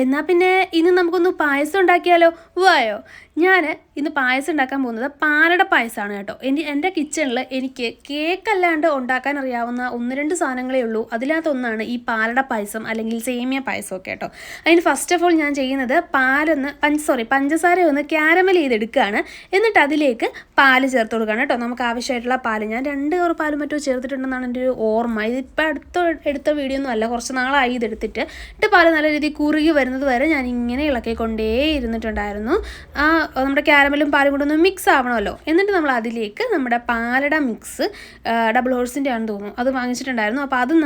എന്നാൽ പിന്നെ ഇന്ന് നമുക്കൊന്ന് പായസം ഉണ്ടാക്കിയാലോ? വായോ. ഞാൻ ഇന്ന് പായസം ഉണ്ടാക്കാൻ പോകുന്നത് പാലട പായസമാണ് കേട്ടോ. എൻ്റെ കിച്ചണിൽ എനിക്ക് കേക്കല്ലാണ്ട് ഉണ്ടാക്കാൻ അറിയാവുന്ന 1-2 സാധനങ്ങളേ ഉള്ളൂ. അതിനകത്തൊന്നാണ് ഈ പാലട പായസം അല്ലെങ്കിൽ സേമിയ പായസമൊക്കെ കേട്ടോ. അതിന് ഫസ്റ്റ് ഓഫ് ഓൾ ഞാൻ ചെയ്യുന്നത് പഞ്ചസാര ഒന്ന് ക്യാരമൽ ചെയ്തെടുക്കുകയാണ്. എന്നിട്ട് അതിലേക്ക് പാല് ചേർത്ത് കൊടുക്കുകയാണ് കേട്ടോ. നമുക്ക് ആവശ്യമായിട്ടുള്ള പാല് ഞാൻ 2 കവർ പാലും മറ്റോ ചേർത്തിട്ടുണ്ടെന്നാണ് എൻ്റെ ഒരു ഓർമ്മ. ഇതിപ്പോൾ എടുത്ത വീഡിയോ ഒന്നും അല്ല, കുറച്ച് നാളായി ഇതെടുത്തിട്ട്. പാല് നല്ല രീതിയിൽ കുറുകി വരുന്നത് വരെ ഞാൻ ഇങ്ങനെ ഇളക്കിക്കൊണ്ടേ ഇരുന്നിട്ടുണ്ടായിരുന്നു. നമ്മുടെ ക്യാരമലും പാലും കൂടെ ഒന്ന് മിക്സ് ആവണമല്ലോ. എന്നിട്ട് നമ്മൾ അതിലേക്ക് നമ്മുടെ പാലട മിക്സ് ഡബിൾ ഹോഴ്സിൻ്റെ ആണെന്ന് തോന്നുന്നു, അത് വാങ്ങിച്ചിട്ടുണ്ടായിരുന്നു. അപ്പോൾ അതും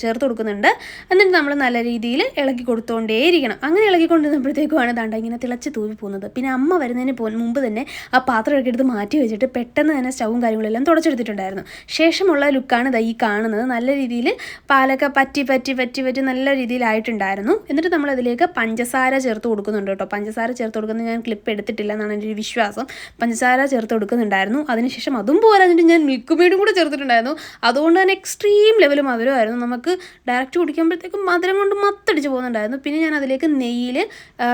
ചേർത്ത് കൊടുക്കുന്നുണ്ട്. എന്നിട്ട് നമ്മൾ നല്ല രീതിയിൽ ഇളക്കി കൊടുത്തുകൊണ്ടേയിരിക്കണം. അങ്ങനെ ഇളക്കിക്കൊണ്ടിരുന്നപ്പോഴത്തേക്കുമാണ് ദാണ്ട ഇങ്ങനെ തിളച്ച് തൂവി പോകുന്നത്. പിന്നെ അമ്മ വരുന്നതിന് മുമ്പ് തന്നെ ആ പാത്രം എടുത്ത് മാറ്റി വെച്ചിട്ട് പെട്ടെന്ന് തന്നെ സ്റ്റവും കാര്യങ്ങളെല്ലാം തുടച്ചെടുത്തിട്ടുണ്ടായിരുന്നു. ശേഷമുള്ള ലുക്കാണ് ഈ കാണുന്നത്. നല്ല രീതിയിൽ പാലൊക്കെ പറ്റി നല്ല രീതിയിലായിട്ടുണ്ടായിരുന്നു. എന്നിട്ട് നമ്മൾ അതിലേക്ക് പഞ്ചസാര ചേർത്ത് കൊടുക്കുന്നുണ്ട് കേട്ടോ. പഞ്ചസാര ചേർത്ത് കൊടുക്കുന്നത് ഞാൻ ക്ലിപ്പ് എടുത്തിട്ടില്ല എന്നാണ് എൻ്റെ ഒരു വിശ്വാസം. പഞ്ചസാര ചേർത്ത് കൊടുക്കുന്നുണ്ടായിരുന്നു. അതിനുശേഷം അതും പോരാഞ്ഞിട്ട് ഞാൻ മിൽക്ക് മെയ്ഡും കൂടെ ചേർത്തിട്ടുണ്ടായിരുന്നു. അതുകൊണ്ട് തന്നെ എക്സ്ട്രീം ലെവൽ മധുരമായിരുന്നു. നമുക്ക് ഡയറക്റ്റ് കുടിക്കുമ്പോഴത്തേക്കും മധുരം കൊണ്ട് മത്തടിച്ച് പോകുന്നുണ്ടായിരുന്നു. പിന്നെ ഞാൻ അതിലേക്ക് നെയ്യിൽ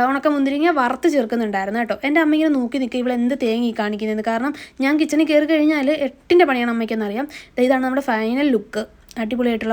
ഉണക്ക മുന്തിരിങ്ങ വറുത്ത് ചേർക്കുന്നുണ്ടായിരുന്നു കേട്ടോ. എൻ്റെ അമ്മ ഇങ്ങനെ നോക്കി നിൽക്കുക, ഇവിടെ എന്ത് തേങ്ങ ഈ കാണിക്കുന്നത്. കാരണം ഞാൻ കിച്ചണിൽ കയറി കഴിഞ്ഞാൽ 8ൻ്റെ പണിയാണ് അമ്മയ്ക്കെന്നറിയാം. ഇതാണ് നമ്മുടെ ഫൈനൽ ലുക്ക്. അടിപൊളിയായിട്ടുള്ള